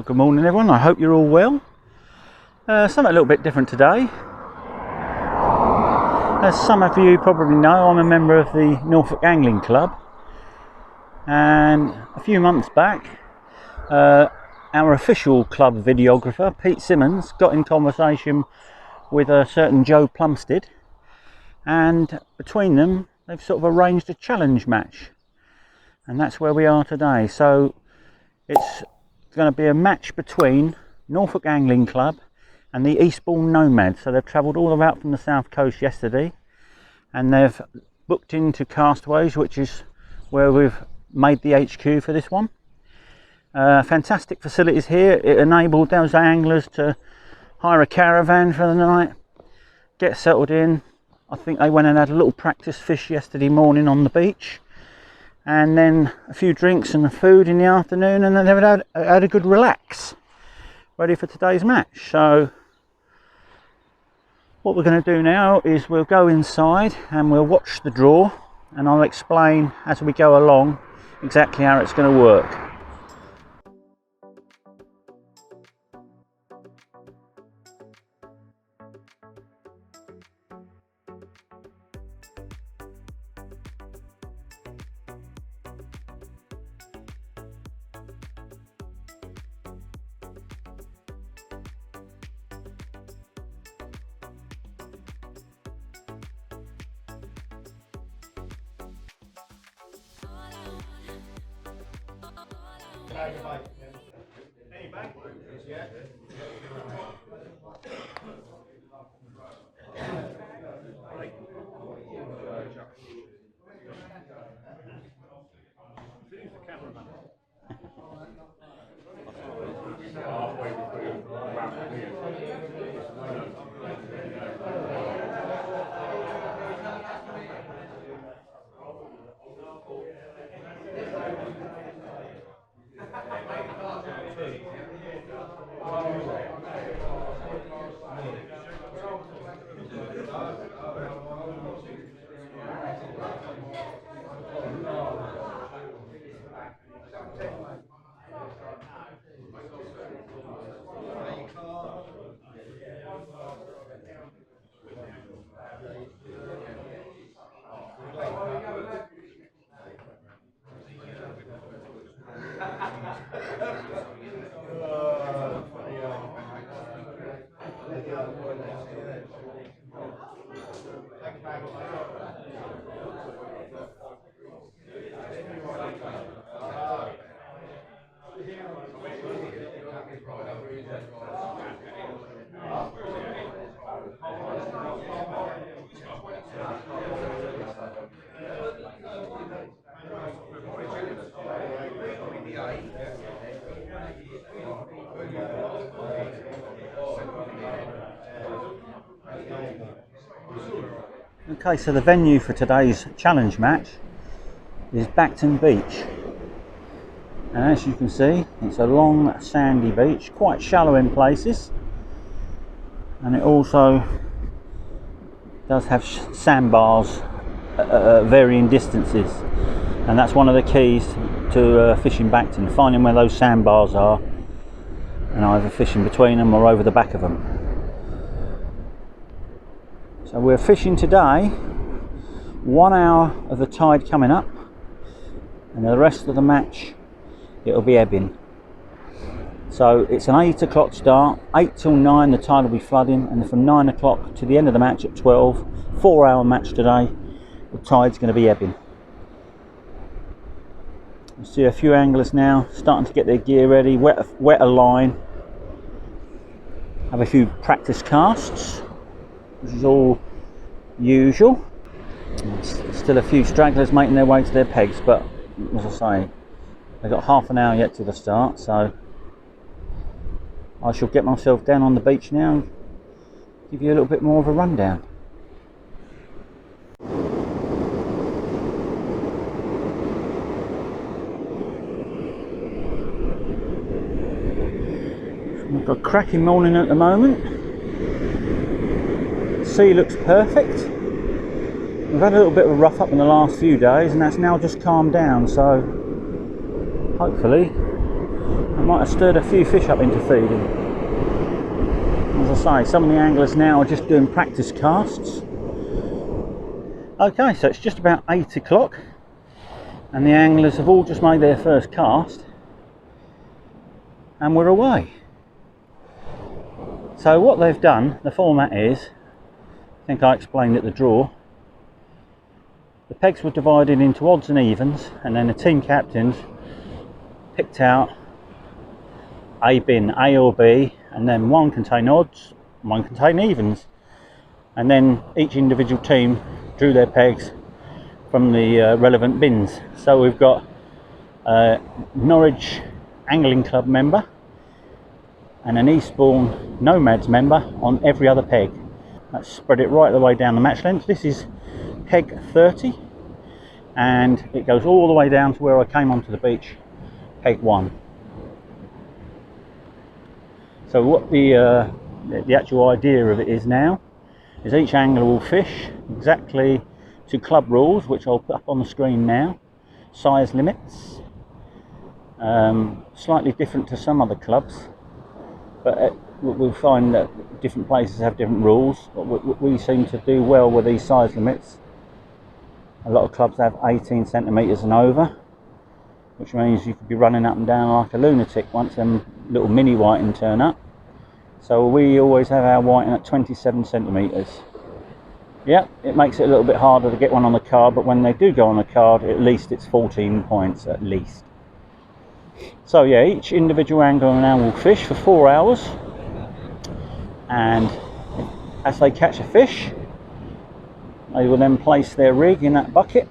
Well, good morning everyone, I hope you're all well. Something a little bit different today. As some of you probably know, I'm a member of the Norfolk Angling Club, and a few months back our official club videographer, Pete Simmons, got in conversation with a certain Joe Plumstead, and between them they've sort of arranged a challenge match, and that's where we are today. So it's going to be a match between Norfolk Angling Club and the Eastbourne Nomads. So they've travelled all the way out from the south coast yesterday, and they've booked into Castaways, which is where we've made the HQ for this one. Fantastic facilities here. It enabled those anglers to hire a caravan for the night, get settled in. I think they went and had a little practice fish yesterday morning on the beach, and then a few drinks and the food in the afternoon, and then they've had a good relax, ready for today's match. So what we're going to do now is we'll go inside and we'll watch the draw, and I'll explain as we go along exactly how it's going to work. Okay, so the venue for today's challenge match is Bacton Beach, and as you can see, it's a long sandy beach, quite shallow in places, and it also does have sandbars at varying distances, and that's one of the keys to fishing Bacton, finding where those sandbars are and either fishing between them or over the back of them. So we're fishing today 1 hour of the tide coming up, and the rest of the match it'll be ebbing. So it's an 8 o'clock start, 8 till 9 the tide will be flooding, and then from 9 o'clock to the end of the match at 12, 4 hour match today, the tide's going to be ebbing. You see a few anglers now starting to get their gear ready, wet a line, have a few practice casts, which is all usual. Still a few stragglers making their way to their pegs, but as I say, they've got half an hour yet to the start, so I shall get myself down on the beach now and give you a little bit more of a rundown. We've got a cracking morning at the moment. Sea looks perfect. We've had a little bit of a rough up in the last few days, and that's now just calmed down, so hopefully I might have stirred a few fish up into feeding. As I say, some of the anglers now are just doing practice casts. Okay, so it's just about 8 o'clock and the anglers have all just made their first cast and we're away. So what they've done, the format is, I think I explained at the draw, the pegs were divided into odds and evens, and then the team captains picked out a bin, A or B, and then one contained odds, one contained evens, and then each individual team drew their pegs from the relevant bins. So we've got a Norfolk Angling Club member and an Eastbourne Nomads member on every other peg. Let's spread it right the way down the match length. This is peg 30 and it goes all the way down to where I came onto the beach, peg 1. So what the actual idea of it is now is each angler will fish exactly to club rules, which I'll put up on the screen now. Size limits, slightly different to some other clubs, but we'll find that different places have different rules. But we seem to do well with these size limits. A lot of clubs have 18 centimetres and over, which means you could be running up and down like a lunatic once them little mini whiting turn up. So we always have our whiting at 27 centimetres. Yeah, it makes it a little bit harder to get one on the card, but when they do go on the card, at least it's 14 points at least. So yeah, each individual angler now will fish for 4 hours, and as they catch a fish, they will then place their rig in that bucket.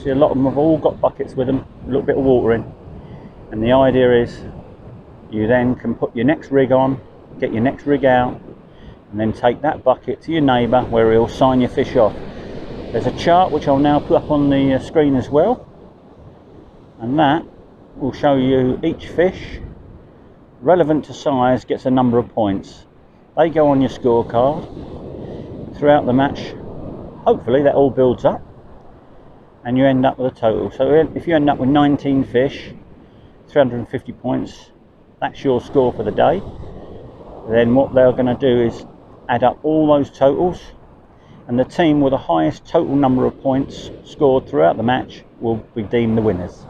See, a lot of them have all got buckets with them, a little bit of water in, and the idea is you then can put your next rig on, get your next rig out, and then take that bucket to your neighbour where he'll sign your fish off. There's a chart which I'll now put up on the screen as well, and that will show you each fish relevant to size gets a number of points. They go on your scorecard throughout the match. Hopefully that all builds up and you end up with a total. So if you end up with 19 fish, 350 points, that's your score for the day. Then what they're going to do is add up all those totals, and the team with the highest total number of points scored throughout the match will be deemed the winners.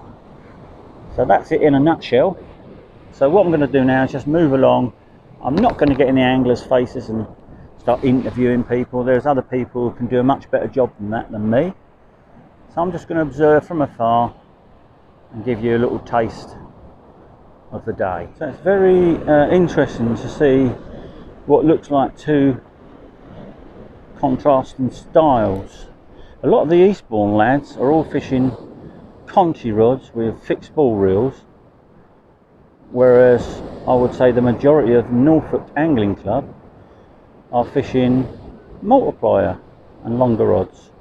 So that's it in a nutshell. So what I'm going to do now is just move along. I'm not going to get in the anglers' faces and start interviewing people. There's other people who can do a much better job than that than me. So I'm just going to observe from afar and give you a little taste of the day. So it's very interesting to see what looks like two contrasting styles. A lot of the Eastbourne lads are all fishing Conti rods with fixed ball reels, whereas I would say the majority of Norfolk Angling Club are fishing multiplier and longer rods.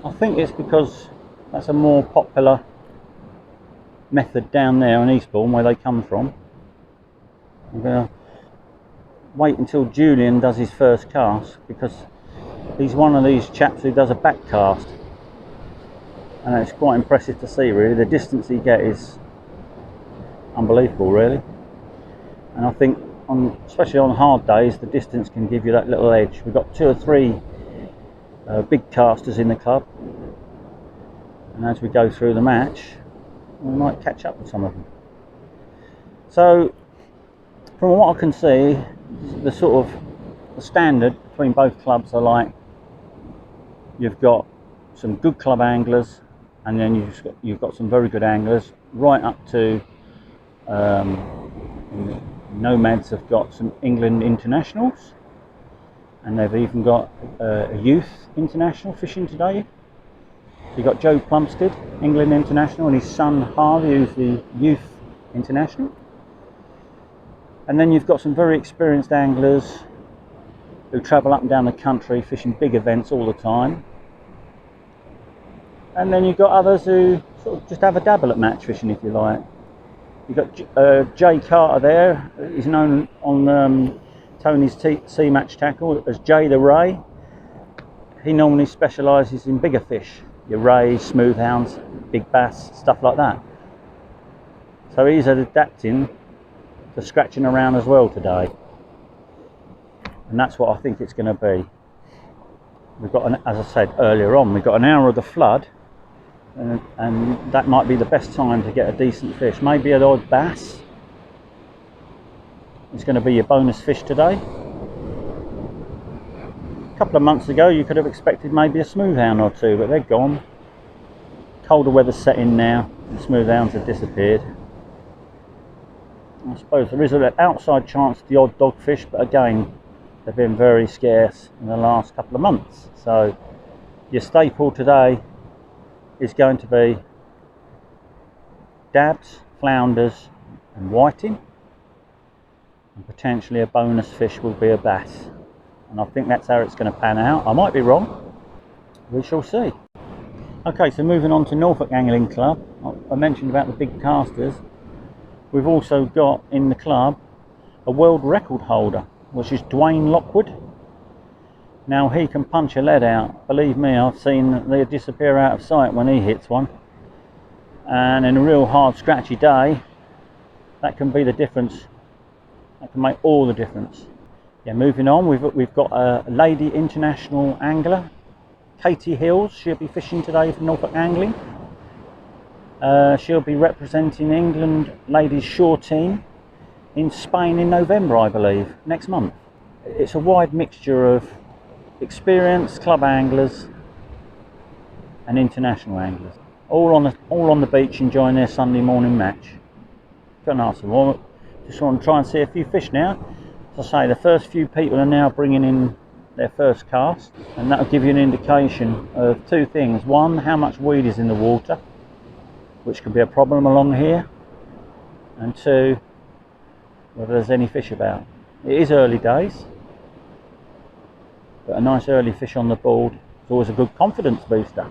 I think it's because that's a more popular method down there in Eastbourne where they come from. I'm going to wait until Julian does his first cast, because he's one of these chaps who does a back cast, and it's quite impressive to see really. The distance he gets is unbelievable really, and I think especially on hard days the distance can give you that little edge. We've got 2 or 3 big casters in the club, and as we go through the match we might catch up with some of them. So from what I can see, the sort of the standard between both clubs are like, you've got some good club anglers, and then you've got some very good anglers, right up to Nomads have got some England internationals, and they've even got a youth international fishing today. So you've got Joe Plumstead, England international, and his son Harvey, who's the youth international. And then you've got some very experienced anglers who travel up and down the country fishing big events all the time. And then you've got others who sort of just have a dabble at match fishing, if you like. You've got Jay Carter there. He's known on Tony's Sea Match Tackle as Jay the Ray. He normally specialises in bigger fish, your rays, smoothhounds, big bass, stuff like that. So he's adapting to scratching around as well today, and that's what I think it's going to be. We've got, as I said earlier on, we've got an hour of the flood, and that might be the best time to get a decent fish. Maybe an odd bass. It's going to be your bonus fish today. A couple of months ago you could have expected maybe a smoothhound or two, but they're gone. Colder weather's set in now, and smoothhounds have disappeared. I suppose there is an outside chance of the odd dogfish, but again, they've been very scarce in the last couple of months. So your staple today is going to be dabs, flounders and whiting, and potentially a bonus fish will be a bass. And I think that's how it's going to pan out. I might be wrong, we shall see. Okay, so moving on to Norfolk Angling Club. I mentioned about the big casters. We've also got in the club a world record holder, which is Dwayne Lockwood. Now he can punch a lead out. Believe me, I've seen they disappear out of sight when he hits one. And in a real hard scratchy day, that can be the difference. That can make all the difference. Yeah, moving on, we've got a lady international angler, Katie Hills. She'll be fishing today for Norfolk Angling. She'll be representing England ladies shore team in Spain in November, I believe, next month. It's a wide mixture of experienced club anglers and international anglers, all on the beach enjoying their Sunday morning match. Couldn't ask for more. Just want to try and see a few fish now. As I say, the first few people are now bringing in their first cast, and that'll give you an indication of two things. One, how much weed is in the water, which could be a problem along here, and two, whether there's any fish about. It is early days, but a nice early fish on the board is always a good confidence booster.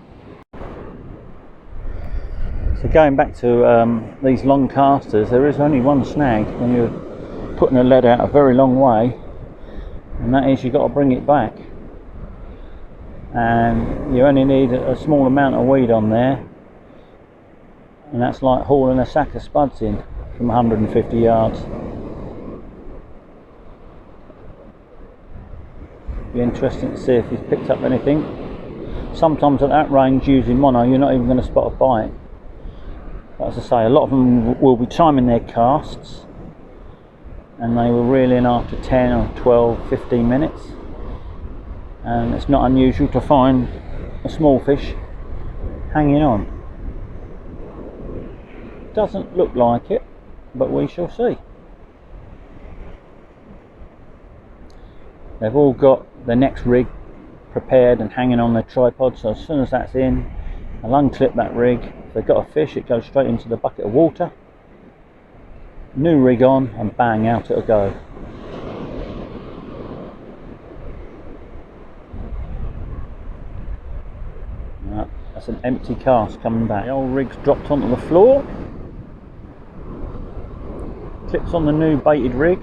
So going back to these long casters, there is only one snag when you're putting a lead out a very long way, and that is you've got to bring it back, and you only need a small amount of weed on there, and that's like hauling a sack of spuds in from 150 yards. Be interesting to see if he's picked up anything. Sometimes at that range, using mono, you're not even going to spot a bite. But as I say, a lot of them will be timing their casts, and they will reel in after 10 or 12, 15 minutes. And it's not unusual to find a small fish hanging on. Doesn't look like it, but we shall see. They've all got the next rig prepared and hanging on their tripod, so as soon as that's in, I'll unclip that rig. If they've got a fish, it goes straight into the bucket of water. New rig on, and bang, out it'll go. Right, that's an empty cast coming back. The old rig's dropped onto the floor. Clips on the new baited rig.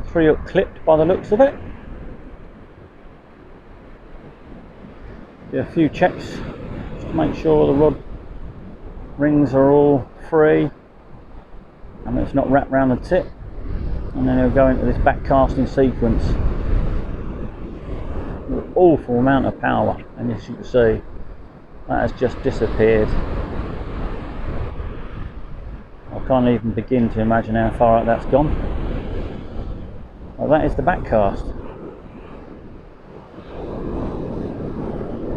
3-hook clipped by the looks of it. Do a few checks just to make sure the rod rings are all free and it's not wrapped around the tip, and then it'll go into this back casting sequence with an awful amount of power, and as you can see, that has just disappeared. I can't even begin to imagine how far out that's gone. Well, that is the back cast.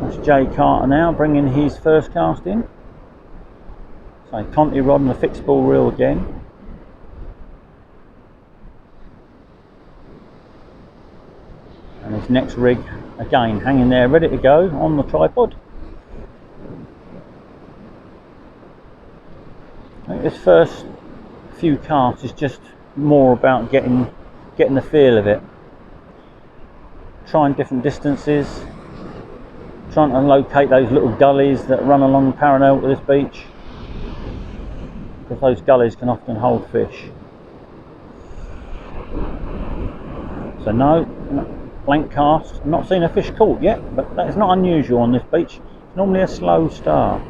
That's Jay Carter now bringing his first cast in. So Conti rod and a fixed ball reel again. And his next rig again hanging there ready to go on the tripod. I think this first few casts is just more about getting the feel of it, trying different distances, trying to locate those little gullies that run along parallel to this beach, because those gullies can often hold fish. So no, blank cast. I'm not seeing a fish caught yet, but that is not unusual on this beach. It's normally a slow start.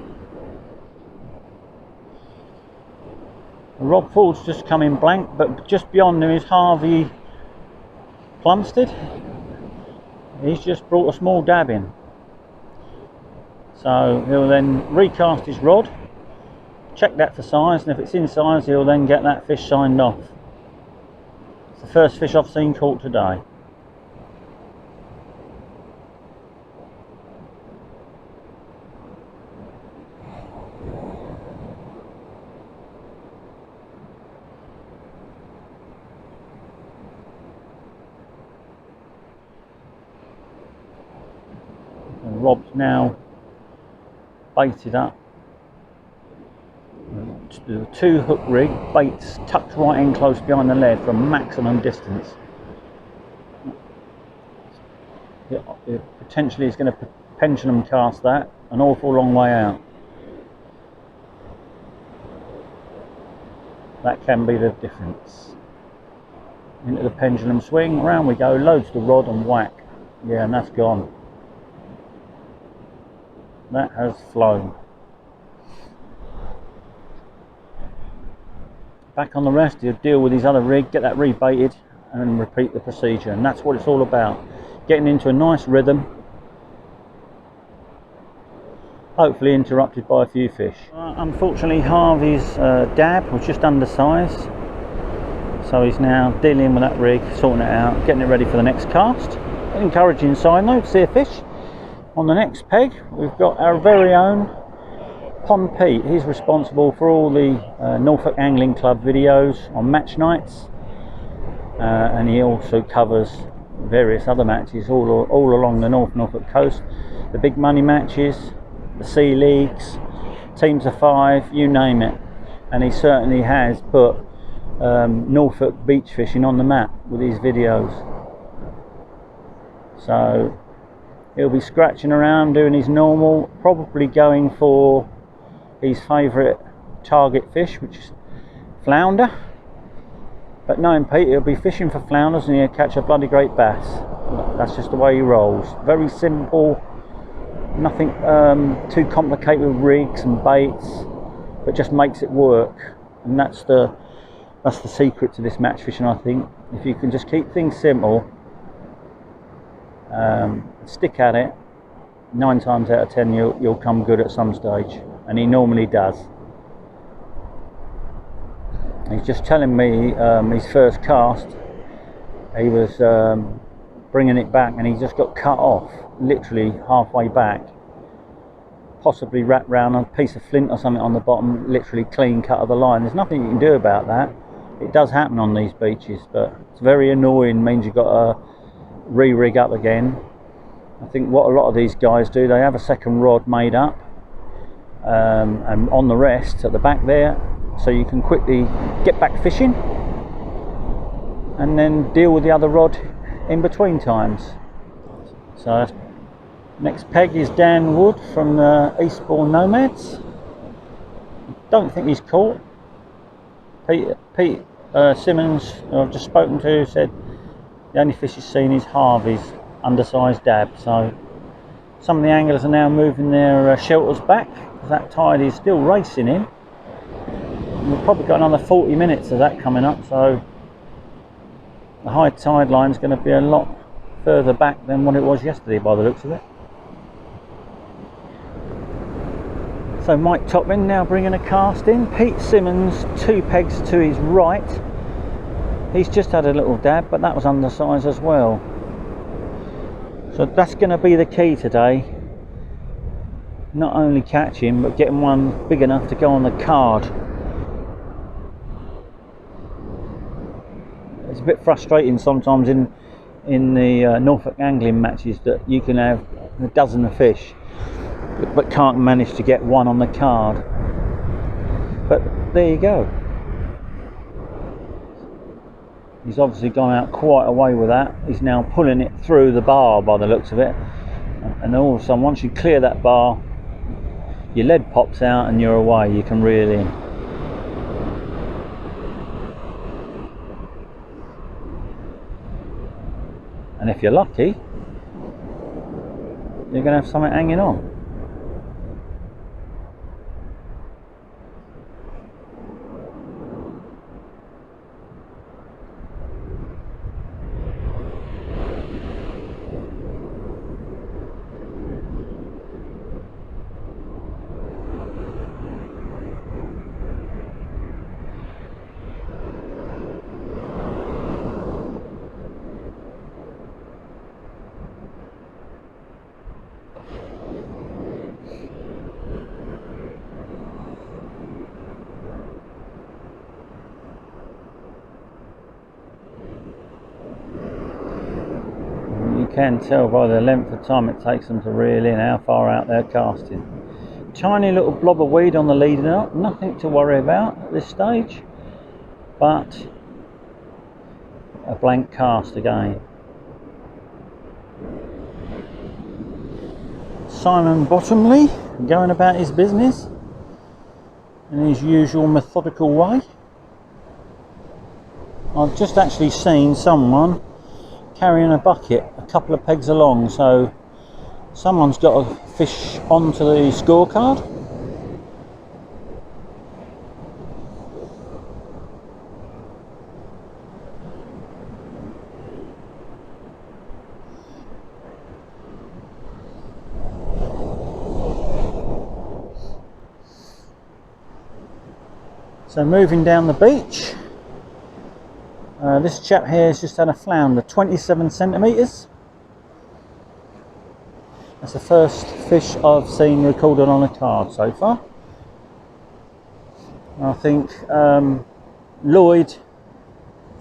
Rob Ford's just come in blank, but just beyond him is Harvey Plumstead. He's just brought a small dab in. So he'll then recast his rod, check that for size, and if it's in size he'll then get that fish signed off. It's the first fish I've seen caught today. And Rob's now baited up. The 2-hook rig, baits tucked right in close behind the lead from maximum distance. It potentially is going to pendulum cast that an awful long way out. That can be the difference. Into the pendulum swing, around we go, loads the rod and whack. Yeah, and that's gone. That has flown. Back on the rest, he'll deal with his other rig, get that rebaited and repeat the procedure, and that's what it's all about, getting into a nice rhythm, hopefully interrupted by a few fish. Unfortunately Harvey's dab was just undersized, so he's now dealing with that rig, sorting it out, getting it ready for the next cast. Encouraging sign though, to see a fish. On the next peg we've got our very own Pond Pete. He's responsible for all the Norfolk Angling Club videos on match nights, and he also covers various other matches all along the North Norfolk coast, the big money matches, the sea leagues, teams of 5, you name it, and he certainly has put Norfolk beach fishing on the map with these videos. So he'll be scratching around doing his normal, probably going for his favourite target fish, which is flounder, but knowing Pete, he'll be fishing for flounders and he'll catch a bloody great bass. That's just the way he rolls. Very simple, nothing too complicated with rigs and baits, but just makes it work, and that's the secret to this match fishing, I think. If you can just keep things simple, stick at it, 9 times out of 10 you'll come good at some stage, and he normally does. He's just telling me his first cast, he was bringing it back and he just got cut off literally halfway back, possibly wrapped round a piece of flint or something on the bottom, literally clean cut of the line. There's nothing you can do about that. It does happen on these beaches, but it's very annoying, means you've got to re-rig up again. I think what a lot of these guys do, they have a second rod made up and on the rest at the back there, so you can quickly get back fishing and then deal with the other rod in between times. So next peg is Dan Wood from the Eastbourne Nomads. Don't think he's caught. Pete Simmons, who I've just spoken to, said the only fish he's seen is Harvey's undersized dab. So some of the anglers are now moving their shelters back, because that tide is still racing in. And we've probably got another 40 minutes of that coming up, so the high tide line is going to be a lot further back than what it was yesterday by the looks of it. So Mike Topman now bringing a cast in. Pete Simmons 2 pegs to his right. He's just had a little dab, but that was undersized as well. So that's going to be the key today. Not only catching, but getting one big enough to go on the card. It's a bit frustrating sometimes in the Norfolk angling matches that you can have a dozen of fish, but can't manage to get one on the card. But there you go. He's obviously gone out quite a way with that. He's now pulling it through the bar by the looks of it. And all of a sudden, once you clear that bar, your lead pops out and you're away. You can reel in. And if you're lucky, you're going to have something hanging on. can tell by the length of time it takes them to reel in how far out they're casting. Tiny little blob of weed on the leading up, nothing to worry about at this stage, but a blank cast again. Simon Bottomley going about his business in his usual methodical way. I've just actually seen someone carrying a bucket a couple of pegs along, so someone's got a fish onto the scorecard. So moving down the beach, this chap here has just had a flounder, 27 centimetres. That's the first fish I've seen recorded on a card so far. I think Lloyd,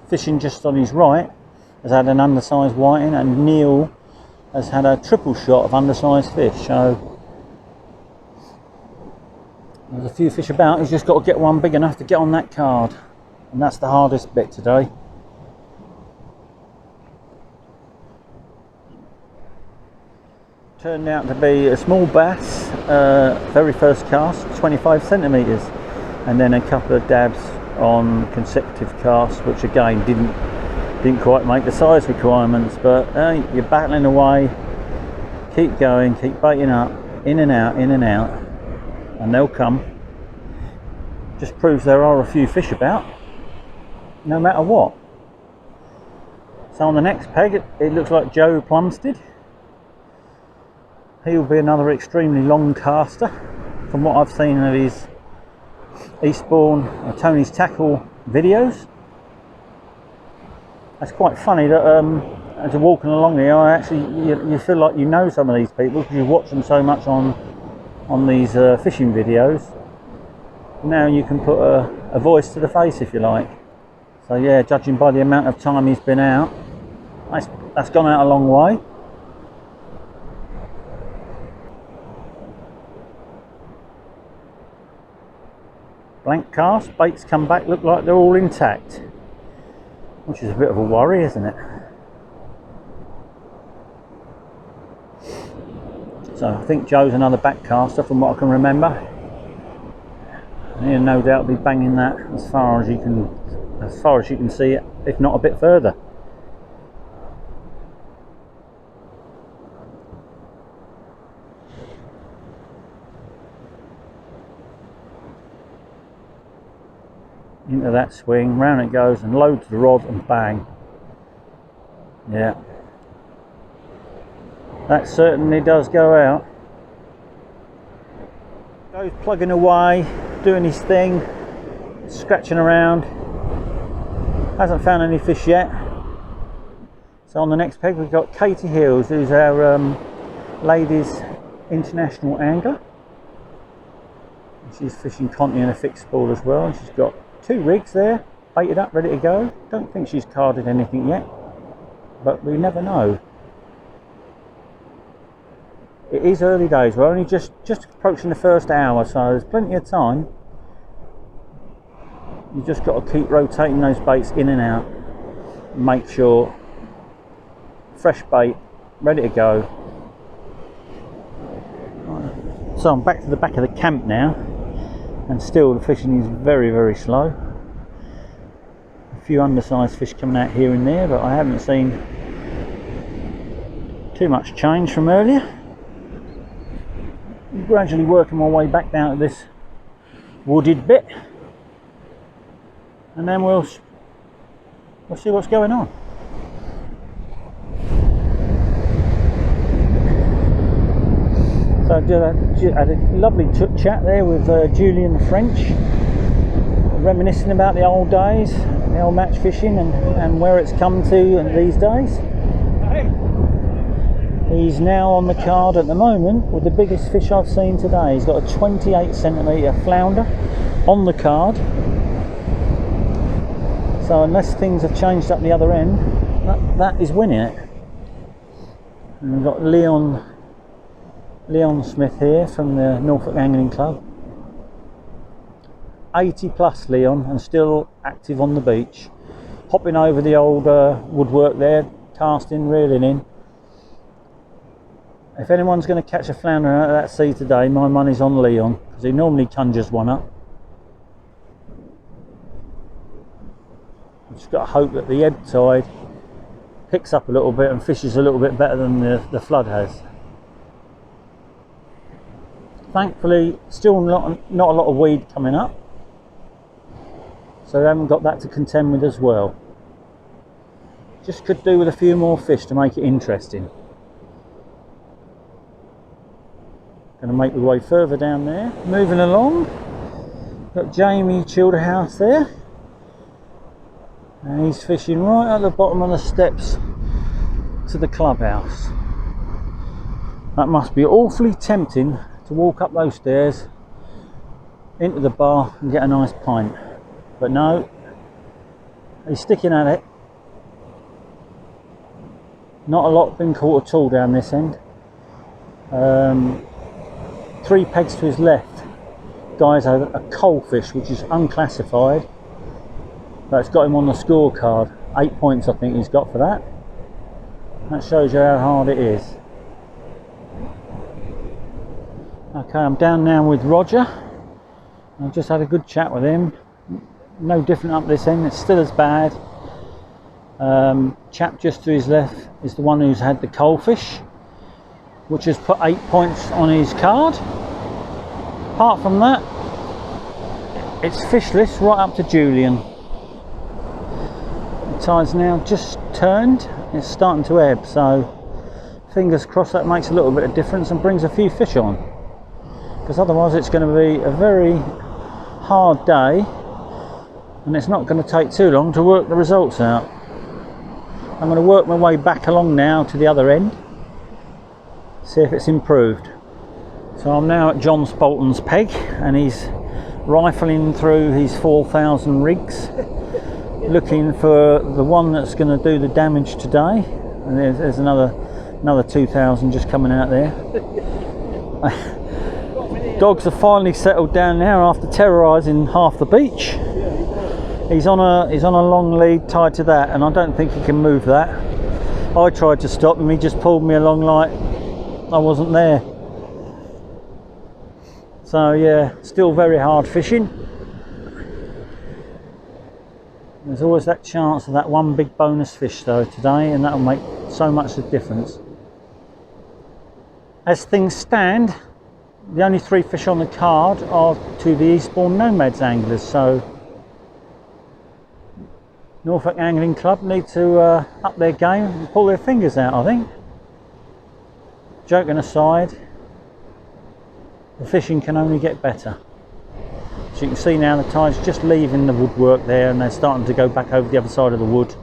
fishing just on his right, has had an undersized whiting, and Neil has had a triple shot of undersized fish. So there's a few fish about. He's just got to get one big enough to get on that card, and that's the hardest bit today. Turned out to be a small bass, very first cast, 25 centimetres, and then a couple of dabs on consecutive casts, which again didn't quite make the size requirements, but you're battling away, keep going, keep baiting up, in and out, and they'll come. Just proves there are a few fish about, no matter what. So on the next peg, it looks like Joe Plumstead. He'll be another extremely long caster from what I've seen of his Eastbourne or Tony's Tackle videos. That's quite funny that as you're walking along here, you feel like you know some of these people because you watch them so much on these fishing videos. Now you can put a voice to the face if you like. So yeah, judging by the amount of time he's been out, that's gone out a long way. Blank cast, baits come back, look like they're all intact, which is a bit of a worry, isn't it? So I think Joe's another back caster from what I can remember. And he'll no doubt be banging that as far as you can see it, if not a bit further. Into that swing, round it goes, and loads the rod and bang. Yeah, that certainly does go out. Goes plugging away, doing his thing, scratching around. Hasn't found any fish yet. So on the next peg we've got Katie Hills, who's our ladies international angler. She's fishing Conti in a fixed spool as well, and she's got 2 rigs there, baited up, ready to go. Don't think she's carded anything yet, but we never know. It is early days, we're only just approaching the first hour, so there's plenty of time. You just got to keep rotating those baits in and out. Make sure, fresh bait, ready to go. So I'm back to the back of the camp now, and still the fishing is very, very slow. A few undersized fish coming out here and there, but I haven't seen too much change from earlier. I'm gradually working my way back down to this wooded bit, and then we'll see what's going on. So I had a lovely chat there with Julian French, reminiscing about the old days, the old match fishing, and where it's come to these days. He's now on the card at the moment with the biggest fish I've seen today. He's got a 28 centimetre flounder on the card. So unless things have changed up the other end, that is winning it. And we've got Leon Smith here from the Norfolk Angling Club. 80 plus Leon, and still active on the beach, hopping over the old woodwork there, casting, reeling in. If anyone's going to catch a flounder out of that sea today, my money's on Leon, because he normally conjures one up. I've just got to hope that the ebb tide picks up a little bit and fishes a little bit better than the flood has. Thankfully, still not a lot of weed coming up, so we haven't got that to contend with as well. Just could do with a few more fish to make it interesting. Going to make my way further down there. Moving along, got Jamie Childerhouse there, and he's fishing right at the bottom of the steps to the clubhouse. That must be awfully tempting to walk up those stairs into the bar and get a nice pint, but no, he's sticking at it. Not a lot been caught at all down this end. 3 pegs to his left, guys, had a coalfish which is unclassified, but it's got him on the scorecard. 8 points I think he's got for that. That shows you how hard it is. Okay, I'm down now with Roger. I've just had a good chat with him. No different up this end, it's still as bad. Chap just to his left is the one who's had the coalfish, which has put 8 points on his card. Apart from that, it's fishless right up to Julian. The tide's now just turned, it's starting to ebb, so fingers crossed that makes a little bit of difference and brings a few fish on, because otherwise it's going to be a very hard day and it's not going to take too long to work the results out. I'm going to work my way back along now to the other end, see if it's improved. So I'm now at John Spalton's peg, and he's rifling through his 4,000 rigs looking for the one that's going to do the damage today, and there's another 2,000 just coming out there. Dogs have finally settled down now after terrorising half the beach. He's on a long lead tied to that, and I don't think he can move that. I tried to stop him, he just pulled me along like I wasn't there. So yeah, still very hard fishing. There's always that chance of that one big bonus fish though today, and that'll make so much of a difference. As things stand, the only 3 fish on the card are to the Eastbourne Nomads anglers, so Norfolk Angling Club need to up their game and pull their fingers out, I think. Joking aside, the fishing can only get better. So you can see now the tide's just leaving the woodwork there, and they're starting to go back over the other side of the wood.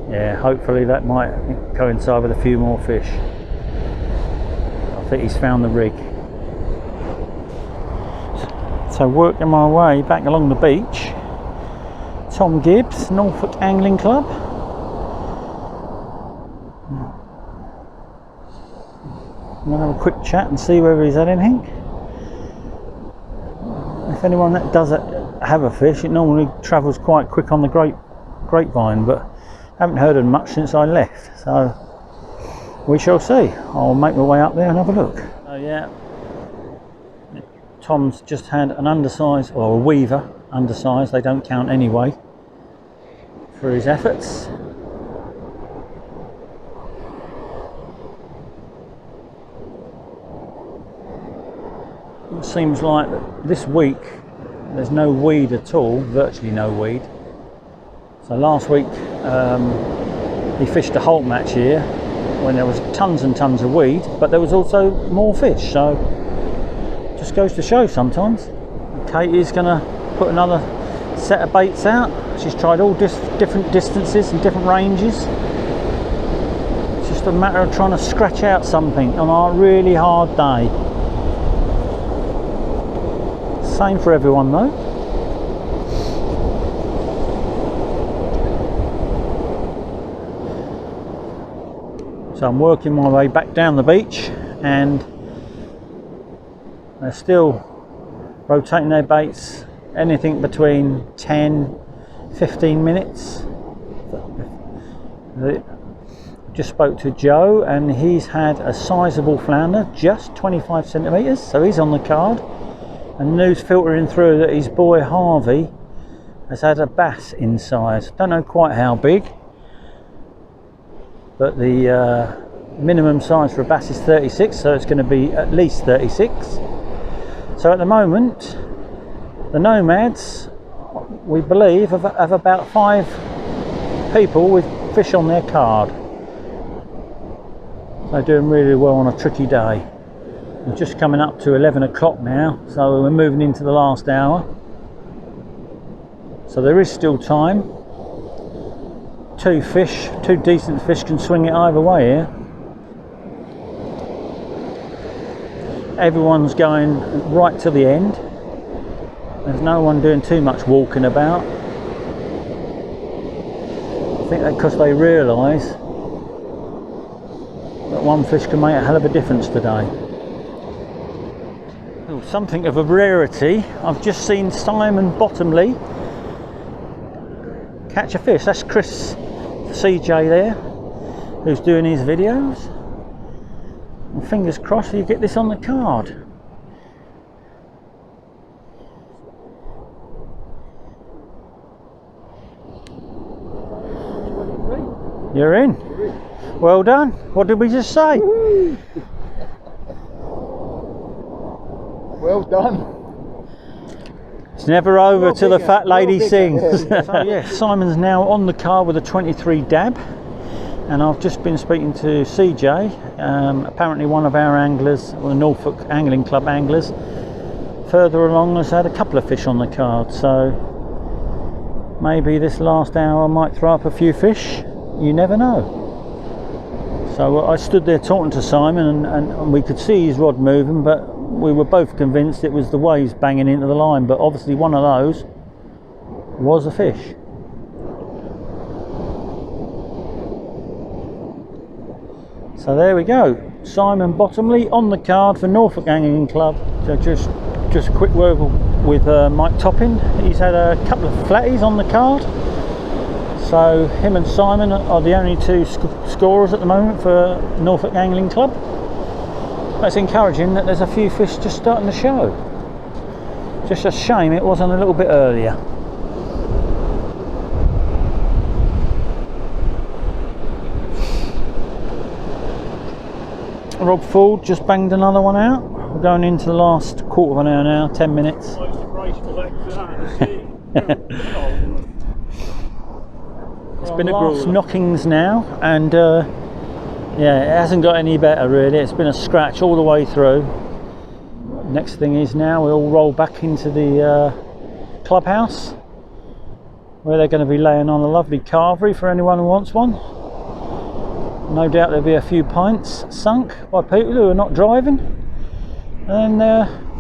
Yeah, hopefully that might coincide with a few more fish. I think he's found the rig. So working my way back along the beach, Tom Gibbs, Norfolk Angling Club. I'm going to have a quick chat and see whether he's had anything. If anyone that does have a fish, it normally travels quite quick on the grapevine, but I haven't heard of much since I left, so we shall see. I'll make my way up there and have a look. So yeah, Tom's just had an undersize, or a weaver undersize, they don't count anyway, for his efforts. It seems like this week there's no weed at all, virtually no weed. So last week he fished a halt match here when there was tons and tons of weed, but there was also more fish, so just goes to show sometimes. Katie's gonna put another set of baits out. She's tried all different distances and different ranges. It's just a matter of trying to scratch out something on a really hard day. Same for everyone though. So I'm working my way back down the beach, and they're still rotating their baits anything between 10-15 minutes. Just spoke to Joe, and he's had a sizable flounder, just 25 centimetres, so he's on the card. And news filtering through that his boy Harvey has had a bass in size. Don't know quite how big, but the minimum size for a bass is 36, so it's going to be at least 36. So at the moment, the Nomads, we believe, have about 5 people with fish on their card. They're doing really well on a tricky day. We're just coming up to 11 o'clock now, so we're moving into the last hour. So there is still time. 2 decent fish can swing it either way here. Everyone's going right to the end. There's no one doing too much walking about. I think that because they realise that one fish can make a hell of a difference today. Oh, something of a rarity. I've just seen Simon Bottomley catch a fish. That's Chris CJ there, who's doing his videos. And fingers crossed you get this on the card. You're in. Well done. What did we just say? Well done. It's never over till the fat lady sings. So yeah, Simon's now on the card with a 23 dab, and I've just been speaking to CJ, apparently one of our anglers, the Norfolk Angling Club anglers, further along has had a couple of fish on the card, so maybe this last hour I might throw up a few fish. You never know. So I stood there talking to Simon, and we could see his rod moving, but we were both convinced it was the waves banging into the line, but obviously one of those was a fish. So there we go, Simon Bottomley on the card for Norfolk Angling Club. So just a quick word with Mike Topping. He's had a couple of flatties on the card. So him and Simon are the only 2 scorers at the moment for Norfolk Angling Club. That's encouraging that there's a few fish just starting to show. Just a shame it wasn't a little bit earlier. Rob Ford just banged another one out. We're going into the last quarter of an hour now, 10 minutes. It's been a last knockings now, and yeah, it hasn't got any better really. It's been a scratch all the way through. Next thing is now we'll roll back into the clubhouse, where they're going to be laying on a lovely carvery for anyone who wants one. No doubt there'll be a few pints sunk by people who are not driving, and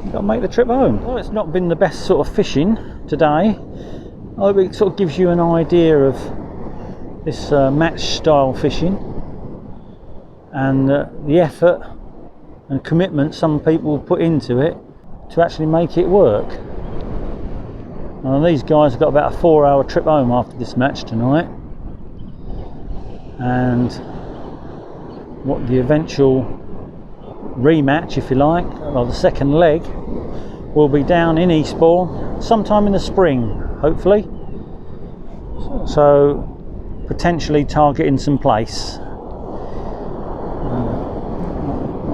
you've got to make the trip home. Well, it's not been the best sort of fishing today. I hope it sort of gives you an idea of this match style fishing, and the effort and commitment some people put into it to actually make it work. And these guys have got about a 4-hour trip home after this match tonight, and what the eventual rematch, if you like, or the second leg, will be down in Eastbourne sometime in the spring, hopefully. So potentially targeting some place.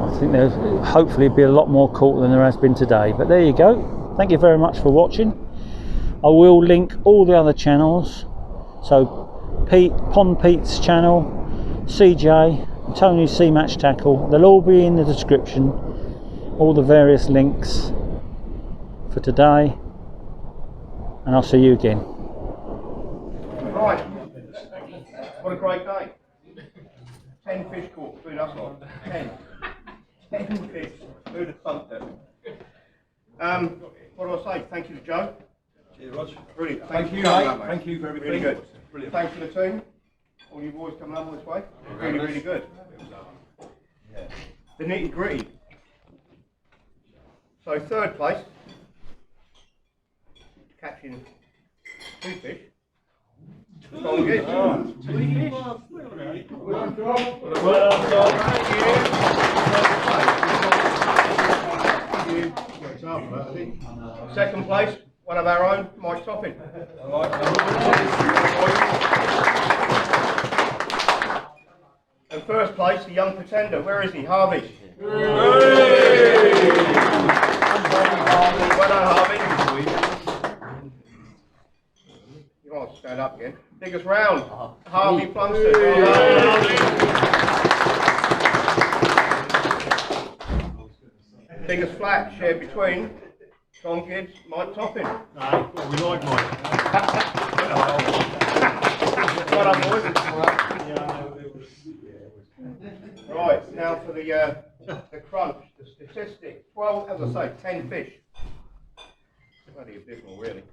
I think there's hopefully be a lot more caught than there has been today, but there you go. Thank you very much for watching. I will link all the other channels, so Pond Pete's channel, CJ, Tony's Sea Match Tackle, they'll all be in the description, all the various links for today, and I'll see you again. Right, what a great day. 10 fish caught, food up on. 10 fish, who'd have thumped it? What do I say? Thank you to Joe. Cheers, Rog. Brilliant. Thank you, mate. Thank you for everything. Really good. Brilliant. Thanks for the team. All you boys coming up this way. Really, really good. The nitty gritty. So third place, catching 2 fish. Well done, second place, one of our own, Mike Topping. And first place, the young pretender. Where is he? Harvey. Well done, Harvey. You want to stand up again. Biggest round, Harvey Plumstead. Biggest flat shared between Tom Gibbs, Mike Topping. No, we like Mike. Well done, boys. Right, now for the crunch, the statistic. 12, as I say, 10 fish. Bloody abysmal, really.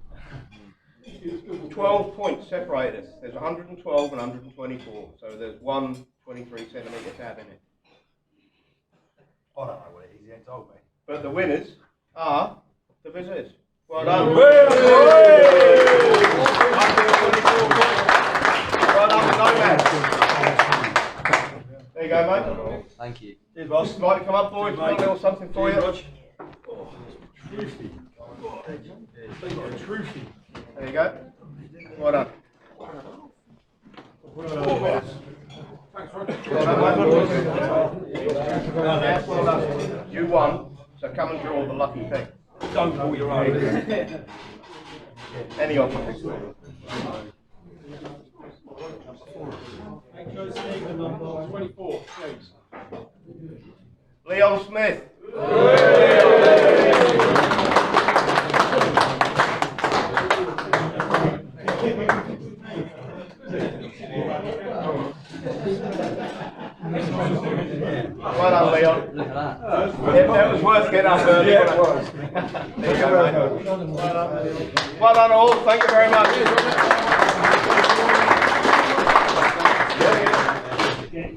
12 points separate us. There's 112 and 124, so there's one 23-centimetre tab in it. I don't know what it is, he ain't told me. But the winners are the visitors. Well done. Well done, the Nomads. There you go, mate. Thank you. Cheers, boss. Would you like to come up, boys? Got a little something for you. Cheers, Truthy. There you go. Well done. Well done. Thanks, Roger. Well done. You won, so come and draw the lucky thing. Don't pull your own. Any of them. Number 24, please. Leon Smith. Well done, Leon. Look at that. It was worth getting up early. Yeah, it was. There you go, mate. Well done all. Thank you very much.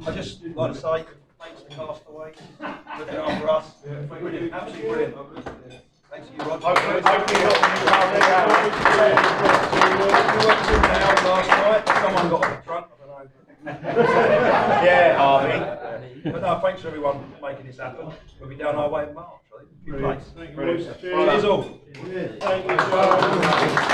I just like to say thanks to Castaways, looking after us. Brilliant, absolutely brilliant. Thanks to you, Roger. Hopefully you'll Last night, someone got off the front, I don't know. Yeah, Harvey. But no, thanks to everyone for making this happen. We'll be down our way in March, I think. Good place. Brilliant. Cheers all. Thank you.